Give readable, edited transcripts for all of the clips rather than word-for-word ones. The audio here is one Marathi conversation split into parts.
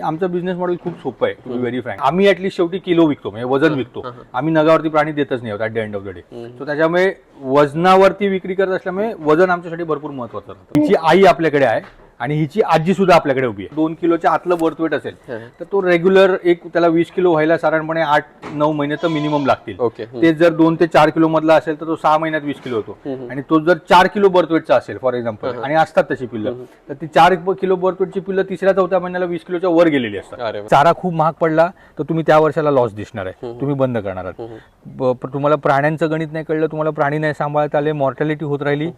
आमचं बिझनेस मॉडेल खूप सोपं आहे, टू बी व्हेरी फ्रँक. आम्ही ऍटलीस्ट शेवटी किलो विकतो, म्हणजे वजन विकतो. आम्ही नगावरती प्राणी देतच नाही at the end of the day. So त्याच्यामुळे वजनावरती विक्री करत असल्यामुळे वजन आमच्यासाठी भरपूर महत्वाचं राहतं. हिची आई आपल्याकडे आहे आणि हिची आजी सुद्धा आपल्याकडे उभी आहे. 2 किलोच्या आतलं बर्थ वेट असेल तर तो रेग्युलर त्याला 20 किलो व्हायला साधारणपणे 8-9 महिने तर मिनिमम लागतील. ते जर 2 ते 4 किलो मधला असेल तर तो 6 महिन्यात 20 किलो होतो. आणि तो जर 4 किलो बर्थ वेटचा असेल फॉर एक्झाम्पल, आणि असतात तशी पिल्लं, तर ती 4 किलो बर्थ वेटची पिल्लं 3-4 महिन्याला 20 किलोच्या वर गेलेली असतात. चारा खूप महाग पडला तर तुम्ही त्या वर्षाला लॉस दिसणार आहे, तुम्ही बंद करणार आहात. तुम्हाला प्राण्यांचं गणित नाही कळलं, तुम्हाला प्राणी नाही सांभाळता आले, मॉर्टॅलिटी होत राहिली,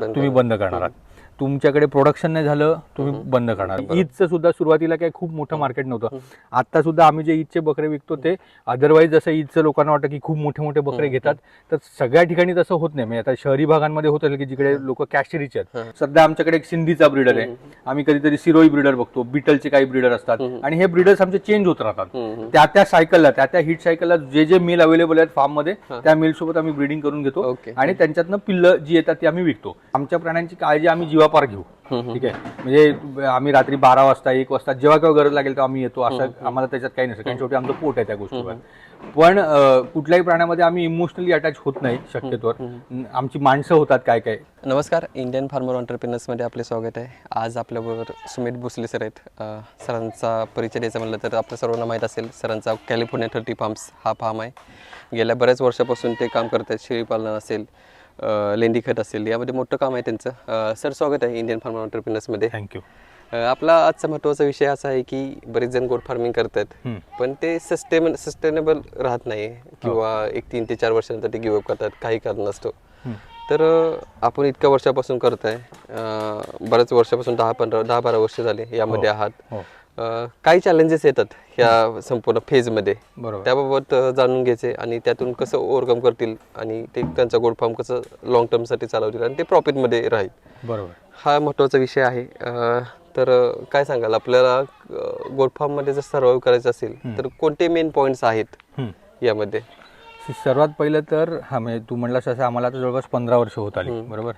तुम्ही बंद करणार आहात. तुमच्याकडे प्रोडक्शन नाही झालं, तुम्ही बंद करणार. ईदचं सुद्धा सुरुवातीला काही खूप मोठं मार्केट नव्हतं. आता सुद्धा आम्ही जे ईदचे बकरे विकतो ते अदरवाईज जसं ईदचं लोकांना वाटतं की खूप मोठे मोठे बकरे घेतात, तर सगळ्या ठिकाणी तसं होत नाही. म्हणजे आता शहरी भागांमध्ये होत असेल की जिकडे लोक कॅश रिच आहेत. सध्या आमच्याकडे एक सिंधीचा ब्रीडर आहे, आम्ही कधीतरी सिरोई ब्रीडर बघतो, बिटलचे काही ब्रीडर असतात, आणि हे ब्रीडर्स आमचे चेंज होत राहतात. त्या सायकलला, त्या हिट सायकलला जे मेल अवेलेबल आहेत फार्म मध्ये, त्या मेल सोबत आम्ही ब्रीडिंग करून घेतो आणि त्यांच्यातनं पिल्लं जी येतात ती आम्ही विकतो. आमच्या प्राण्यांची काळजी आम्ही जीवापार घेऊ. ठीक आहे, म्हणजे आम्ही रात्री 12 वाजता 1 वाजता जेव्हा केव्हा गरज लागेल तेव्हा आम्ही येतो, असं आम्हाला त्याच्यात काही नसतं, कारण शेवटी आमचं पोट आहे त्या गोष्टीवर. पण कुठल्याही प्राण्यामध्ये आम्ही इमोशनली अटॅच होत नाही शक्यतोवर. आमची माणसं होतात काय काय. नमस्कार, इंडियन फार्मर एंटरप्रेन्योर्समध्ये आपले स्वागत आहे. आज आपल्याबरोबर सुमित भोसले सर आहेत. सरांचा परिचय द्यायचा म्हटलं तर आपल्या सर्वांना माहीत असेल, सरांचा कॅलिफोर्निया 30 फार्म्स हा फार्म आहे. गेल्या बऱ्याच वर्षापासून ते काम करत आहेत. शेळीपालन असेल, लेंडी खत असेल, यामध्ये मोठं काम आहे त्यांचं. सर, स्वागत आहे इंडियन फार्मर एंटरप्रेन्योर्समध्ये. थँक्यू. आपला आजचा महत्त्वाचा विषय असा आहे की बरेच जण गोट फार्मिंग करतात, पण ते सस्टेनेबल राहत नाही, किंवा एक 3 ते 4 वर्षानंतर ते गिवअप करतात, काही कारण नसतो. तर आपण इतक्या वर्षापासून करताय, बऱ्याच वर्षापासून 10-12 वर्ष झाले यामध्ये आहात. काही चॅलेंजेस येतात ह्या संपूर्ण फेजमध्ये, त्याबाबत जाणून घ्यायचे आणि त्यातून कसं ओव्हरकम करतील आणि ते त्यांचा गोट फार्म कसं लॉंग टर्मसाठी चालवतील आणि ते प्रॉफिटमध्ये राहील. बरोबर, हा महत्त्वाचा विषय आहे. तर काय सांगाल, आपल्याला गोट फार्ममध्ये जर सर्व्हाइव्ह करायचं असेल तर कोणते मेन पॉईंट्स आहेत यामध्ये? सर्वात पहिलं तर म्हणजे तू म्हणलास असं, आम्हाला आता जवळपास 15 वर्ष होत आली. बरोबर,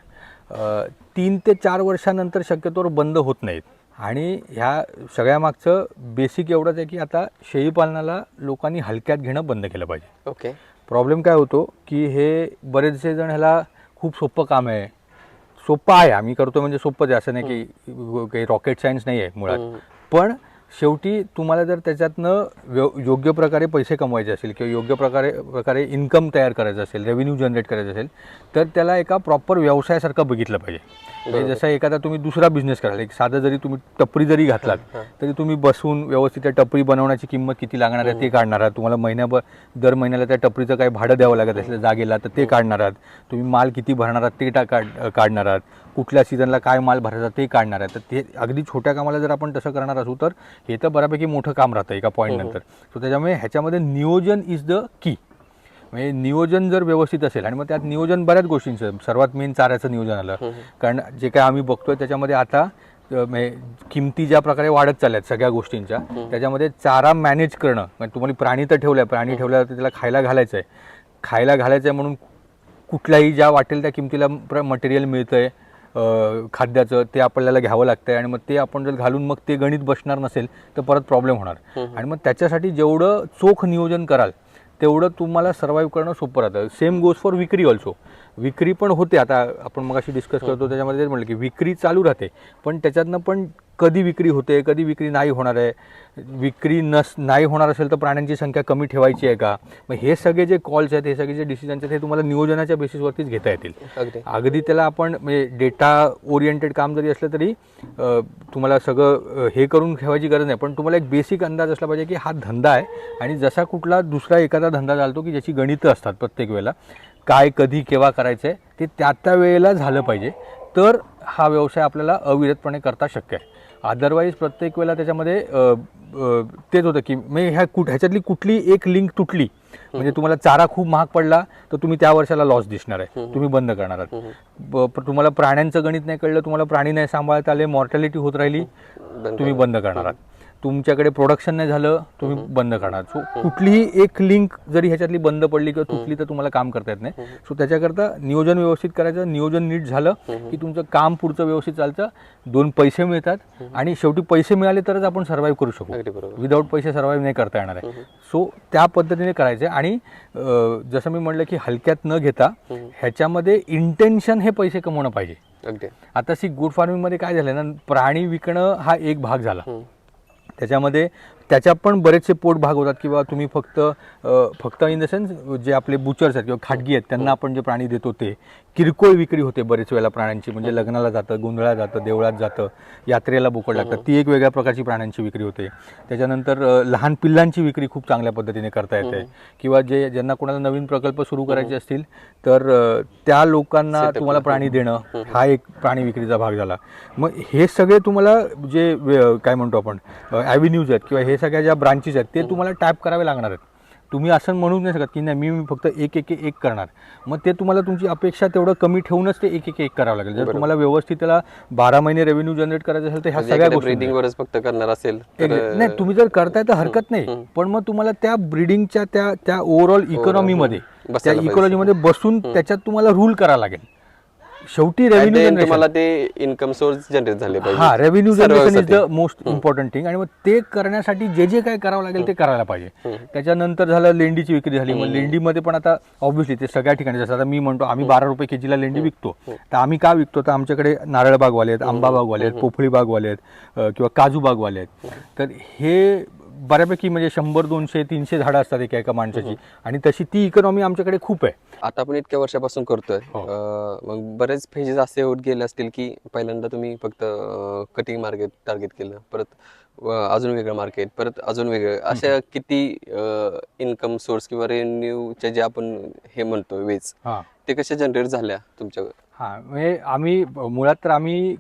3 ते 4 वर्षानंतर शक्यतोवर बंद होत नाहीत. आणि ह्या सगळ्या मागचं बेसिक एवढंच आहे की आता शेळीपालनाला लोकांनी हलक्यात घेणं बंद केलं पाहिजे. ओके. प्रॉब्लेम काय होतो की हे बरेचसे जण ह्याला खूप सोपं काम आहे, सोपं आहे, आम्ही करतो म्हणजे सोपंच आहे, असं नाही की काही रॉकेट सायन्स नाही आहे मुळात. पण शेवटी तुम्हाला जर त्याच्यातनं योग्य प्रकारे पैसे कमवायचे असेल किंवा योग्य प्रकारे इन्कम तयार करायचं असेल, रेव्हेन्यू जनरेट करायचं असेल, तर त्याला एका प्रॉपर व्यवसायासारखं बघितलं पाहिजे. म्हणजे जसं एखादा तुम्ही दुसरा बिझनेस कराल, एक साधं जरी तुम्ही टपरी जरी घातलात तरी तुम्ही बसून व्यवस्थित त्या टपरी बनवण्याची किंमत किती लागणार आहे ते काढणार आहात. तुम्हाला दर महिन्याला त्या टपरीचं काही भाडं द्यावं लागत असेल जागेला तर ते काढणार आहात. तुम्ही माल किती भरणार आहात ते काढणार आहात. कुठल्या सीझनला काय माल भरायचा ते काढणार आहे. तर ते अगदी छोट्या कामाला जर आपण तसं करणार असू तर हे तर बऱ्यापैकी मोठं काम राहतं एका पॉईंट नंतर. सो त्याच्यामुळे ह्याच्यामध्ये नियोजन इज द की. म्हणजे नियोजन जर व्यवस्थित असेल, आणि मग त्यात नियोजन बऱ्याच गोष्टींचं, सर्वात मेन चाऱ्याचं नियोजन आलं. कारण जे काय आम्ही बघतोय त्याच्यामध्ये आता किमती ज्या प्रकारे वाढत चालल्यात सगळ्या गोष्टींच्या, त्याच्यामध्ये चारा मॅनेज करणं, म्हणजे तुम्हाला प्राणी तर ठेवलं आहे, प्राणी ठेवल्यावर त्याला खायला घालायचं आहे म्हणून कुठल्याही ज्या वाटेल त्या किमतीला मटेरियल मिळतं आहे खाद्याचं, ते आपल्याला घ्यावं लागतं आहे. आणि मग ते आपण जर घालून मग ते गणित बसणार नसेल तर परत प्रॉब्लेम होणार. आणि मग त्याच्यासाठी जेवढं चोख नियोजन कराल तेवढं तुम्हाला सर्व्हाइव्ह करणं सोपं राहतं. सेम गोज फॉर विक्री ऑल्सो. विक्री पण होते, आता आपण मगाशी डिस्कस करतो त्याच्यामध्ये तेच म्हटलं की विक्री चालू राहते, पण त्याच्यातनं पण कधी विक्री होते, कधी विक्री नाही होणार आहे, विक्री नाही होणार असेल तर प्राण्यांची संख्या कमी ठेवायची आहे का, मग हे सगळे जे कॉल्स आहेत, हे सगळे जे डिसिजन्स आहेत, हे तुम्हाला नियोजनाच्या बेसिसवरतीच घेता येतील. अगदी त्याला आपण म्हणजे डेटा ओरिएंटेड काम जरी असलं तरी तुम्हाला सगळं हे करून ठेवायची गरज नाही, पण तुम्हाला एक बेसिक अंदाज असला पाहिजे की हा धंदा आहे आणि जसा कुठला दुसरा एखादा धंदा चालतो की ज्याची गणितं असतात प्रत्येक वेळेला, काय कधी केव्हा करायचं आहे ते त्या वेळेला झालं पाहिजे, तर हा व्यवसाय आपल्याला अविरतपणे करता शक्य आहे. अदरवाईज प्रत्येक वेळेला त्याच्यामध्ये तेच होतं की म्हणजे ह्याच्यातली कुठली एक लिंक तुटली म्हणजे तुम्हाला चारा खूप महाग पडला तर तुम्ही त्या वर्षाला लॉस दिसणार आहे, तुम्ही बंद करणार आहात. तुम्हाला प्राण्यांचं गणित नाही कळलं, तुम्हाला प्राणी नाही सांभाळता आले, मॉर्टॅलिटी होत राहिली, तुम्ही बंद करणार आहात. तुमच्याकडे प्रोडक्शन नाही झालं तुम्ही बंद करणार. सो कुठलीही एक लिंक जरी ह्याच्यातली बंद पडली किंवा तुटली तर तुम्हाला काम करता येत नाही. सो त्याच्याकरता नियोजन व्यवस्थित करायचं, नियोजन नीट झालं की तुमचं काम पुढचं व्यवस्थित चालतं, 2 पैसे मिळतात आणि शेवटी पैसे मिळाले तरच आपण सर्व्हाइव्ह करू शकू. विदाऊट पैसे सर्व्हाइव्ह नाही करता येणार आहे. सो त्या पद्धतीने करायचं. आणि जसं मी म्हटलं की हलक्यात न घेता ह्याच्यामध्ये इंटेन्शन हे पैसे कमवणं पाहिजे. आता गुड फार्मिंगमध्ये काय झालं ना, प्राणी विकणं हा एक भाग झाला, त्याच्यामध्ये त्याच्या पण बरेचसे पोट भाग होतात किंवा तुम्ही फक्त इन द सेन्स जे आपले बुचर्स आहेत किंवा खाटगी आहेत त्यांना आपण जे प्राणी देतो ते किरकोळ विक्री होते बरेच वेळेला प्राण्यांची. म्हणजे लग्नाला जातं, गोंधळात जातं, देवळात जातं, यात्रेला बोकड लागतात, ती एक वेगळ्या प्रकारची प्राण्यांची विक्री होते. त्याच्यानंतर लहान पिल्लांची विक्री खूप चांगल्या पद्धतीने करता येते. किंवा ज्यांना कोणाला नवीन प्रकल्प सुरू करायचे असतील तर त्या लोकांना तुम्हाला प्राणी देणं हा एक प्राणी विक्रीचा भाग झाला. मग हे सगळे तुम्हाला जे काय म्हणतो आपण ॲव्हेन्यूज आहेत किंवा हे सगळ्या ज्या ब्रांचेस आहेत ते तुम्हाला टॅप करावे लागणार आहेत. तुम्ही असं म्हणू नाही शकत की नाही मी फक्त एक करणार. मग ते तुम्हाला तुमची अपेक्षा तेवढं कमी ठेवूनच ते एक करावं लागेल. जर तुम्हाला व्यवस्थित त्याला 12 महिने रेव्हेन्यू जनरेट करायचं असेल तर ह्या सगळ्या गोष्टी फक्त करणार असेल नाही, तुम्ही जर करताय तर हरकत नाही, पण मग तुम्हाला त्या ब्रीडिंगच्या त्या ओव्हरऑल इकॉनॉमीमध्ये त्या इकॉनॉमीमध्ये बसून त्याच्यात तुम्हाला रूल करावा लागेल. शेवटी रेव्हेन्यू जनरेशन, तुम्हाला ते इन्कम सोर्स जनरेट झाले पाहिजे. हा, revenue generation is the most important thing. आणि मग ते करण्यासाठी जे काय करावं लागेल ते करायला पाहिजे. त्याच्यानंतर झालं लेंडीची विक्री झाली. मग लेंडीमध्ये पण आता ऑब्व्हियसली ते सगळ्या ठिकाणी, जसं आता मी म्हणतो आम्ही 12 रुपये केजीला लेंडी विकतो, तर आम्ही का विकतो, तर आमच्याकडे नारळ बागवाले आहेत, आंबा बागवाले आहेत, पोफळी बागवाले आहेत किंवा काजू बागवाले आहेत. तर हे बऱ्यापैकी म्हणजे 100, 200, 300 झाडं असतात एका माणसाची, आणि तशी ती इकॉनॉमी आमच्याकडे खूप आहे. आता आपण इतक्या वर्षापासून करतोय, मग बरेच फेजेस असे होत गेले असतील की पहिल्यांदा तुम्ही फक्त कटिंग मार्केट टार्गेट केलं, परत अजून वेगळं मार्केट, परत अजून वेगळं, अशा किती इन्कम सोर्स किंवा रेव्हेन्यूचे जे आपण हे म्हणतो वेज, ते कशा जनरेट झाल्या तुमच्या? म्हणजे आम्ही मुळात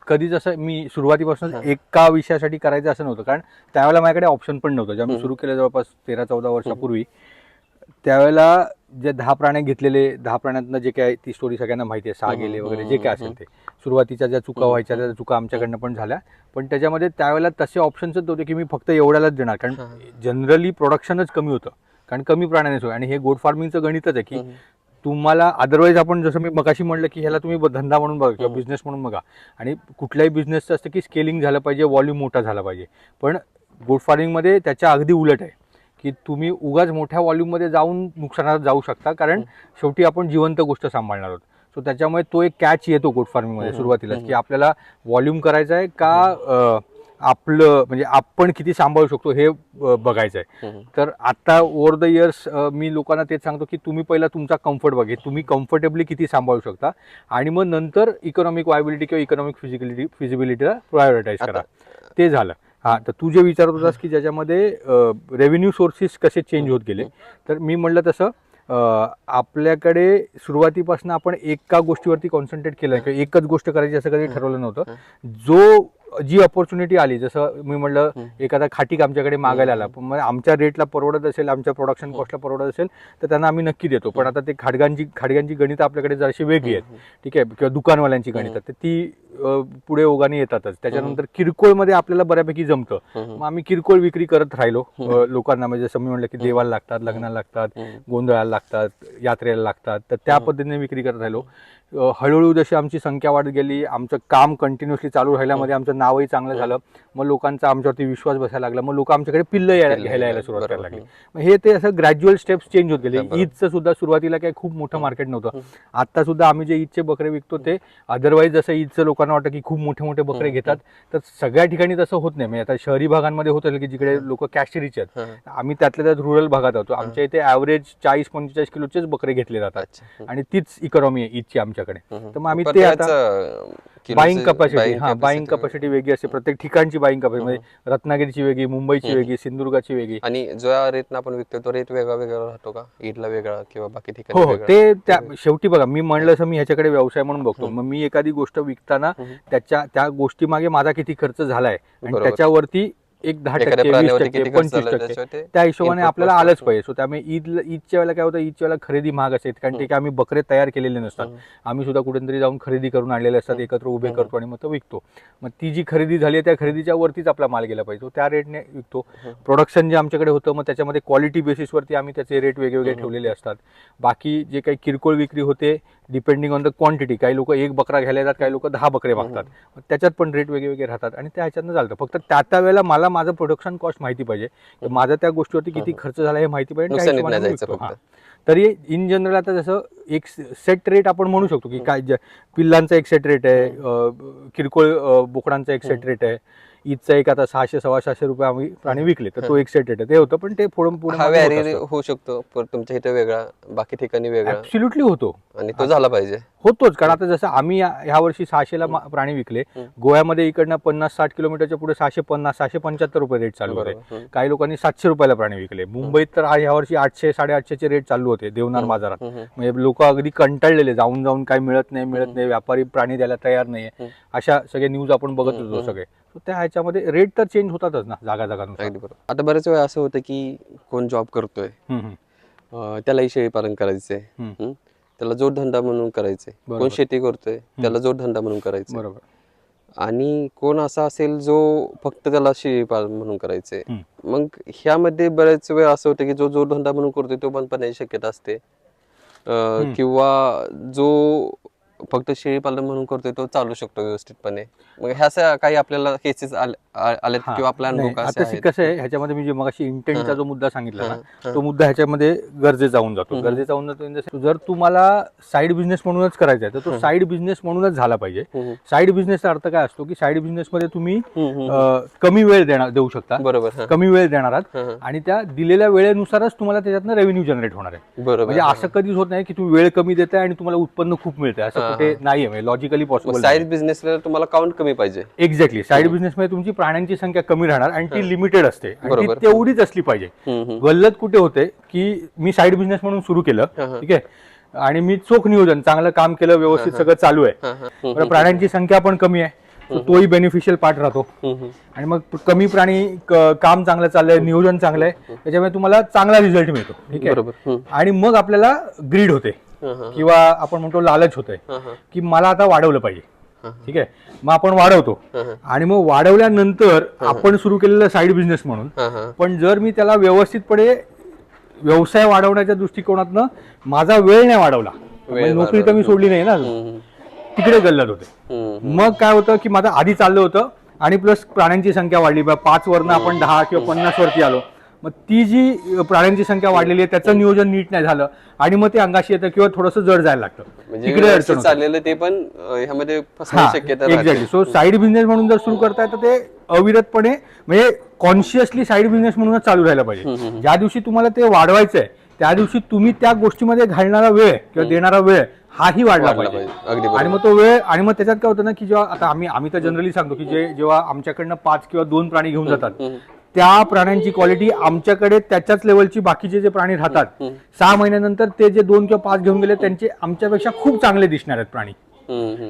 कधीच असं मी सुरुवातीपासून एका विषयासाठी करायचं असं नव्हतं, कारण त्यावेळेला माझ्याकडे ऑप्शन पण नव्हतं. जेव्हा मी सुरू केलं जवळपास 13-14 वर्षापूर्वी, त्यावेळेला जे 10 प्राण्या घेतलेले, 10 प्राण्यांना जे काय ती स्टोरी सगळ्यांना माहिती आहे, 6 गेले वगैरे जे काय असेल ते, सुरुवातीच्या ज्या चुका व्हायच्या त्या चुका आमच्याकडनं पण झाल्या. पण त्याच्यामध्ये त्यावेळेला तसे ऑप्शन्सच नव्हते की मी फक्त एवढ्यालाच देणार, कारण जनरली प्रोडक्शनच कमी होतं, कारण कमी प्राण्यांनीच होय. आणि हे गोट फार्मिंगचं गणितच आहे की तुम्हाला अदरवाईज आपण जसं मी मगाशी म्हटलं की ह्याला तुम्ही धंदा म्हणून बघा किंवा बिझनेस म्हणून बघा, आणि कुठल्याही बिझनेसचं असतं की स्केलिंग झालं पाहिजे, व्हॉल्यूम मोठा झाला पाहिजे. पण गोट फार्मिंगमध्ये त्याच्या अगदी उलट आहे की तुम्ही उगाच मोठ्या व्हॉल्यूममध्ये जाऊन नुकसानात जाऊ शकता, कारण शेवटी आपण जिवंत गोष्ट सांभाळणार आहोत. सो त्याच्यामुळे तो एक कॅच येतो गोट फार्मिंगमध्ये सुरुवातीलाच, की आपल्याला व्हॉल्यूम करायचं आहे का आपलं म्हणजे आपण किती सांभाळू शकतो हे बघायचं आहे. तर आता ओव्हर द इयर्स मी लोकांना तेच सांगतो की तुम्ही पहिला तुमचा कम्फर्ट बघा, तुम्ही कम्फर्टेबली किती सांभाळू शकता, आणि मग नंतर इकॉनॉमिक वायबिलिटी किंवा इकॉनॉमिक फिजिबिलिटीला प्रायोरिटाईज करा. ते झालं. हां, तर तू जे विचारत होतास की ज्याच्यामध्ये रेव्हेन्यू सोर्सेस कसे चेंज होत गेले, तर मी म्हटलं तसं आपल्याकडे सुरुवातीपासून आपण एका गोष्टीवरती कॉन्सन्ट्रेट केलं किंवा एकच गोष्ट करायची असं कधी ठरवलं नव्हतं. जी ऑपॉर्च्युनिटी आली, जसं मी म्हटलं एखादा खाटीक आमच्याकडे मागायला आला, पण मग आमच्या रेटला परवडत असेल, आमच्या प्रोडक्शन कॉस्टला परवडत असेल तर त्यांना आम्ही नक्की देतो. पण आता ते खाडग्यांची गणित आपल्याकडे जराशी वेगळी आहेत, ठीक आहे, किंवा दुकानवाल्यांची गणित तर ती पुढे ओघाने येतातच. त्याच्यानंतर किरकोळमध्ये आपल्याला बऱ्यापैकी जमतं, मग आम्ही किरकोळ विक्री करत राहिलो लोकांना. म्हणजे जसं मी म्हटलं की देवाला लागतात, लग्नाला लागतात, गोंधळाला लागतात, यात्रेला लागतात, तर त्या पद्धतीने विक्री करत राहिलो. हळूहळू जशी आमची संख्या वाढत गेली, आमचं काम कंटिन्युअसली चालू राहिल्यामध्ये आमचं नावही चांगलं झालं, मग लोकांचा आमच्यावरती विश्वास बसायला लागला, मग लोक आमच्याकडे पिल्लं घ्यायला यायला सुरुवात करायला लागली. मग हे ते असं ग्रॅज्युअल स्टेप्स चेंज होत गेले. ईदचं सुद्धा सुरुवातीला काही खूप मोठं मार्केट नव्हतं. आता सुद्धा आम्ही जे ईदचे बकरे विकतो ते अदरवाईज जसं ईदचं लोकांना वाटतं की खूप मोठे मोठे बकरे घेतात, तर सगळ्या ठिकाणी तसं होत नाही. म्हणजे आता शहरी भागांमध्ये होत असेल की जिकडे लोक कॅश रिच आहेत, आम्ही त्यातल्या त्यात रुरल भागात होतो. आमच्या इथे ॲव्हरेज 40-45 किलोचेच बकरे घेतले जातात, आणि तीच इकॉनॉमी आहे ईदची आमच्याकडे. तर मग आम्ही ते आता बाईंग कपॅसिटी वेगळी असते, प्रत्येक ठिकाणची बाईंग कपॅसिटी, म्हणजे रत्नागिरीची वेगळी, मुंबईची वेगळी, सिंधुदुर्गाची वेगळी. आणि जो रेटनं आपण विकतो तो रेट वेगळा वेगळा राहतो का, ईदला वेगळा किंवा बाकी ठिकाणी? हो, ते त्या शेवटी बघा, मी म्हणलं असं मी ह्याच्याकडे व्यवसाय म्हणून बघतो. मग मी एखादी गोष्ट विकताना त्या गोष्टी मागे माझा किती खर्च झालाय आणि त्याच्यावरती एक 10%, एखाद्या 20%, प्राण्यावरती किती खर्च 25%, झाला त्याच्यावर ते त्या हिशोबाने input आपल्याला cost आलंच असतो. पाहिजे. सो त्यामुळे ईदच्या वेळेला काय होतं, ईदच्या वेळेला खरेदी महाग असते, कारण ते काय आम्ही बकरे तयार केलेले नसतात. आम्ही सुद्धा कुठेतरी जाऊन खरेदी करून आणलेले असतात, एकत्र उभे करतो आणि मग तो विकतो. मग ती जी खरेदी झाली आहे त्या खरेदीच्या वरतीच आपला माल गेला पाहिजे, त्या रेटने विकतो. प्रोडक्शन जे आमच्याकडे होतं मग त्याच्यामध्ये क्वालिटी बेसिसवरती आम्ही त्याचे रेट वेगवेगळे ठेवलेले असतात. बाकी जे काही किरकोळ विक्री होते डिपेंडिंग ऑन द क्वांटिटी, काही लोक 1 बकरा घ्यायला येतात, काही लोक 10 बकरे मागतात, त्याच्यात पण रेट वेगवेगळे राहतात आणि त्या ह्याच्यातनं चालतं. फक्त त्या वेळेला मला माझं प्रोडक्शन कॉस्ट माहिती पाहिजे, माझा त्या गोष्टीवरती किती खर्च झाला हे माहिती पाहिजे, त्या नुकसानीत हिशोबाने नाही मी जायचं विकतो. फक्त. हां. तरी इन जनरल आता जसं एक सेट रेट आपण म्हणू शकतो की काय पिल्लांचा एक सेट रेट आहे, किरकोळ बोकडांचा एक सेट रेट आहे, ईदचा एक आता 600-650 रुपये आम्ही प्राणी विकले तर तो एक सेट रेट आहे, ते होतं. पण ते पुढे पुढे हा मागे होत व्हॅरी असतं. होऊ शकतो, पण तुमच्या इथे वेगळा, बाकी ठिकाणी वेगळा, ऍब्सोल्युटली होतो. आणि तो झाला पाहिजे. होतोच, कारण आता जसं आम्ही ह्या वर्षी 600ला प्राणी विकले, गोव्यामध्ये इकडनं 50-60 किलोमीटरच्या पुढे 650-675 रुपये रेट चालू होते. काही लोकांनी 700 रुपयाला प्राणी विकले. मुंबईत तर ह्या वर्षी 800-850 रेट चालू होते देवनार बाजारात. म्हणजे लोक अगदी कंटाळलेले, जाऊन जाऊन काय मिळत नाही, व्यापारी प्राणी द्यायला तयार नाहीये, अशा सगळे न्यूज आपण बघत होतो सगळे. त्या ह्याच्यामध्ये रेट तर चेंज होतातच ना जागा जागानुसार. अगदी बरोबर. आता बऱ्याच वेळा असं होतं की कोण जॉब करतोय, त्यालाही शेळी पालन करायचंय, त्याला जोडधंदा म्हणून करायचंय, कोण शेती करतोय त्याला जोडधंदा म्हणून करायचंय, बरोबर. आणि कोण असा असेल जो फक्त त्याला शेळी पालन म्हणून करायचंय. मग ह्यामध्ये बऱ्याच वेळा असं होतं की जो जोडधंदा म्हणून करतोय तो बंद पडण्याची शक्यता असते, किंवा जो फक्त शेळी पालन म्हणून करतोय तो चालू शकतो व्यवस्थितपणे. मग ह्या काही आपल्याला केसेस आलेत किंवा आपला अनुभव नाही, कसे आता आहेत? कसं आहे ह्याच्यामध्ये मी जे मगाशी इंटेंटचा जो मुद्दा सांगितला ना, तो मुद्दा ह्याच्यामध्ये गरजेचा होऊन जातो. गरजेचा होऊन जातो in the sense, जर तुम्हाला साईड बिझनेस म्हणूनच करायचा आहे तर तो साईड बिझनेस म्हणूनच झाला पाहिजे. साईड बिझनेसचा अर्थ काय असतो की साईड बिझनेसमध्ये तुम्ही कमी वेळ देऊ शकता, बरोबर. कमी वेळ देणार आहात आणि त्या दिलेल्या वेळेनुसारच तुम्हाला त्याच्यातनं रेव्हेन्यू जनरेट होणार आहे. बरोबर. म्हणजे असं कधीच होत नाही की तुम्ही वेळ कमी देताय आणि तुम्हाला उत्पन्न खूप मिळतंय, असं कुठे नाहीये. म्हणजे लॉजिकली पॉसिबल. साईड बिझनेसला तुम्हाला काउंट कमी पाहिजे. एक्झॅक्टली. साईड बिझनेसमध्ये तुमची प्राण्यांची संख्या कमी राहणार आणि ती लिमिटेड असते आणि ती तेवढीच असली पाहिजे. गल्लत कुठे होते की मी साईड बिझनेस म्हणून सुरू केलं, ठीक आहे, आणि मी चोख नियोजन, चांगलं काम केलं, व्यवस्थित सगळं चालू आहे, पण प्राण्यांची संख्या पण कमी आहे, तोही बेनिफिशियल पार्ट राहतो. आणि मग कमी प्राणी, काम चांगलं चाललंय, नियोजन चांगलं आहे, त्याच्यामुळे तुम्हाला चांगला रिझल्ट मिळतो, ठीक आहे. आणि मग आपल्याला ग्रीड होते किंवा आपण म्हणतो लालच होतंय की मला आता वाढवलं पाहिजे, ठीक आहे. मग आपण वाढवतो आणि मग वाढवल्यानंतर आपण सुरू केलेलं साईड बिझनेस म्हणून, पण जर मी त्याला व्यवस्थितपणे व्यवसाय वाढवण्याच्या दृष्टिकोनातनं माझा वेळ नाही वाढवला, नोकरी तर मी सोडली नाही ना, तिकडे गल्लत होते. मग काय होतं की माझं आधी चाललं होतं आणि प्लस प्राण्यांची संख्या वाढली, 5 वरनं आपण 10 किंवा 50 वरती आलो, मग ती जी प्राण्यांची संख्या वाढलेली आहे त्याचं नियोजन नीट नाही झालं आणि मग ते अंगाशी येतं किंवा थोडंसं जड जायला लागतं, तिकडे अडचण होते. चाललेलं ते पण ह्यामध्ये फसण्याची शक्यता. एक्झॅक्टली. सो साईड बिझनेस म्हणून जर सुरू करताय तर ते अविरतपणे, म्हणजे कॉन्शियसली साईड बिझनेस म्हणूनच चालू राहायला पाहिजे. ज्या दिवशी तुम्हाला ते वाढवायचंय त्या दिवशी तुम्ही त्या गोष्टीमध्ये घालणारा वेळ किंवा देणारा वेळ हाही वाढला पाहिजे. आणि मग तो वेळ, आणि मग त्याच्यात काय होतं ना की जेव्हा आता आम्ही तर जनरली सांगतो की जेव्हा आमच्याकडनं 5 किंवा 2 प्राणी घेऊन जातात त्या प्राण्यांची क्वालिटी आमच्याकडे त्याच्याच लेवलची बाकीचे जे प्राणी राहतात, 6 महिन्यानंतर ते जे 2 किंवा 5 घेऊन गेले त्यांचे आमच्यापेक्षा खूप चांगले दिसणार आहेत प्राणी,